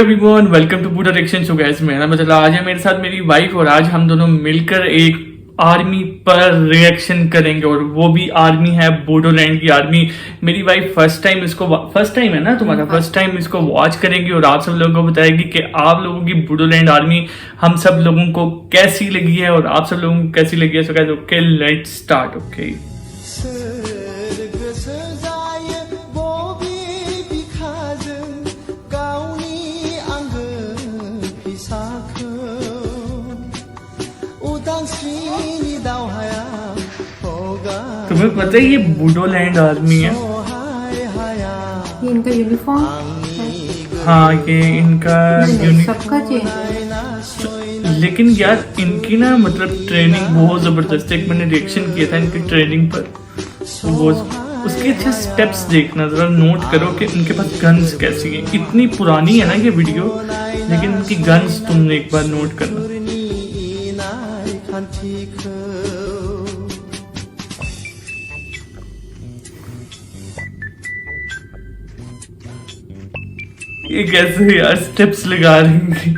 Everyone welcome to Boota reaction. So guys मेरा मतलब आज है मेरे साथ मेरी वाइफ और आज हम दोनों मिलकर एक आर्मी पर रिएक्शन करेंगे और वो भी आर्मी है बोडोलैंड की आर्मी। मेरी वाइफ फर्स्ट टाइम है ना तुम्हारा, फर्स्ट टाइम इसको वॉच करेंगी और आप सब लोगों को बताएगी कि आप लोगों की बोडोलैंड आर्मी हम सब लोगों को कैसी लगी है और आप सब लोगों को कैसी लगी है। So guys okay let's start. Okay तुम्हें पता है ये बोडोलैंड आर्मी है? ये इनका यूनिफॉर्म? हाँ ये इनका सबका चेंज। लेकिन यार इनकी ना मतलब ट्रेनिंग बहुत जबरदस्त है। एक मैंने रिएक्शन किया था इनकी ट्रेनिंग पर, वो उसके अच्छे स्टेप्स देखना, जरा नोट करो कि उनके पास गन्स कैसी हैं। इतनी पुरानी है ना ये वीडियो, लेकिन उनकी गन्स तुमने एक बार नोट करना। ये कैसे यार स्टेप्स लगा रही है।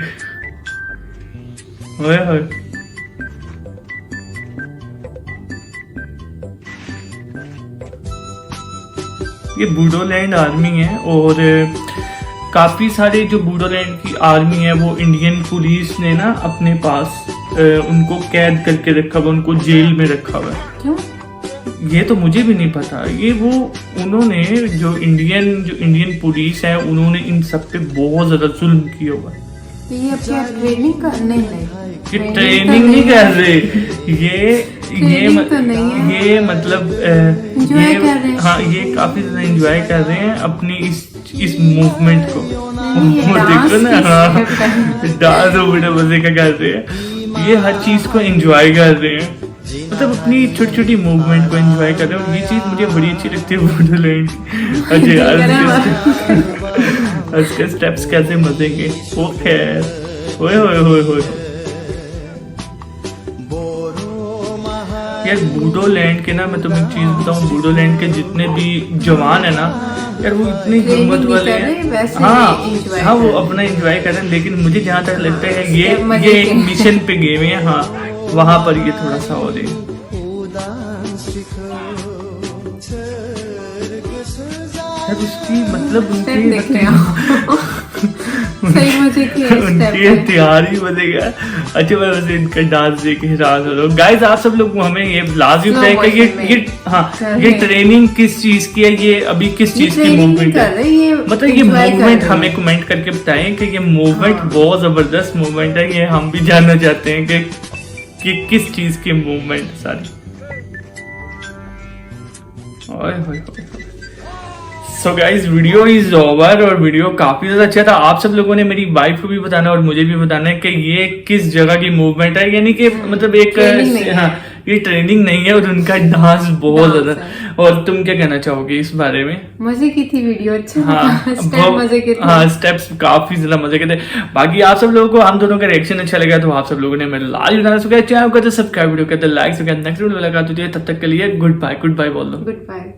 ये बोडोलैंड आर्मी है और काफी सारे जो बोडोलैंड की आर्मी है वो इंडियन पुलिस ने ना अपने पास उनको कैद करके रखा हुआ, उनको जेल में रखा हुआ है। क्यों? ये तो मुझे भी नहीं पता। ये वो उन्होंने जो इंडियन पुलिस है उन्होंने इन सब पे बहुत ज्यादा जुल्म किया हुआ है। तो ये अब ट्रेनिंग करने ये ट्रेनिंग नहीं कर रहे, ये मतलब एंजॉय कर रहे हैं। हाँ ये काफी ज्यादा एंजॉय कर रहे हैं अपनी इस मूवमेंट को। वो देखो ना, हाँ डांस बड़े मजे का कर रहे हैं। ये हर चीज को एंजॉय कर रहे हैं, मतलब अपनी छोटी छोटी मूवमेंट को एंजॉय कर रहे हैं। और ये चीज मुझे बड़ी अच्छी लगती है बोडोलैंड की। अच्छा यार इसके स्टेप्स कैसे मजे के। ओके ओए होए होए होए यार बोडोलैंड के ना, मैं तुम्हें एक चीज बताऊं, बोडोलैंड के जितने भी जवान है ना यार वो इतनी हिम्मत वाले हैं। हाँ वो अपना एंजॉय कर रहे हैं, लेकिन मुझे जहाँ तक लगता है ये एक मिशन पे गए हुए हैं। हाँ वहां पर ये थोड़ा सा हो रही है। उसकी मतलब उनकी हथियार ही बनेगा। अच्छा मैं वैसे इनका डांस देख के हैरान हो रहा हूँ। गाइस आप सब लोग हमें ये लाजिम है कि ये ट्रेनिंग किस चीज की है, ये अभी किस चीज की मूवमेंट है, मतलब ये मूवमेंट हमें कमेंट करके बताएं कि ये मूवमेंट बहुत जबरदस्त मूवमेंट है। ये हम भी जानना चाहते हैं कि किस चीज की मूवमेंट सारी। So guys video is over और वीडियो काफी ज्यादा अच्छा था। आप सब लोगों ने मेरी वाइफ को भी बताना और मुझे भी बताना है कि ये किस जगह की मूवमेंट है, यानी कि मतलब एक हाँ ये ट्रेनिंग नहीं है और उनका डांस बहुत ज्यादा। और तुम क्या कहना चाहोगे इस बारे में? मजे की थी वीडियो, अच्छा हाँ मजे के थे। हाँ स्टेप्स काफी ज्यादा मजे के थे। बाकी आप सब लोगों को हम दोनों का रिएक्शन अच्छा लगा तो आप सब लोगों ने मेरे लाइक बनाना सो चैनल को सब्सक्राइब, वीडियो को लाइक सो नेक्स्ट वीडियो मुलाकात होती है। तब तक के लिए गुड बाय बोल दो। Good bye.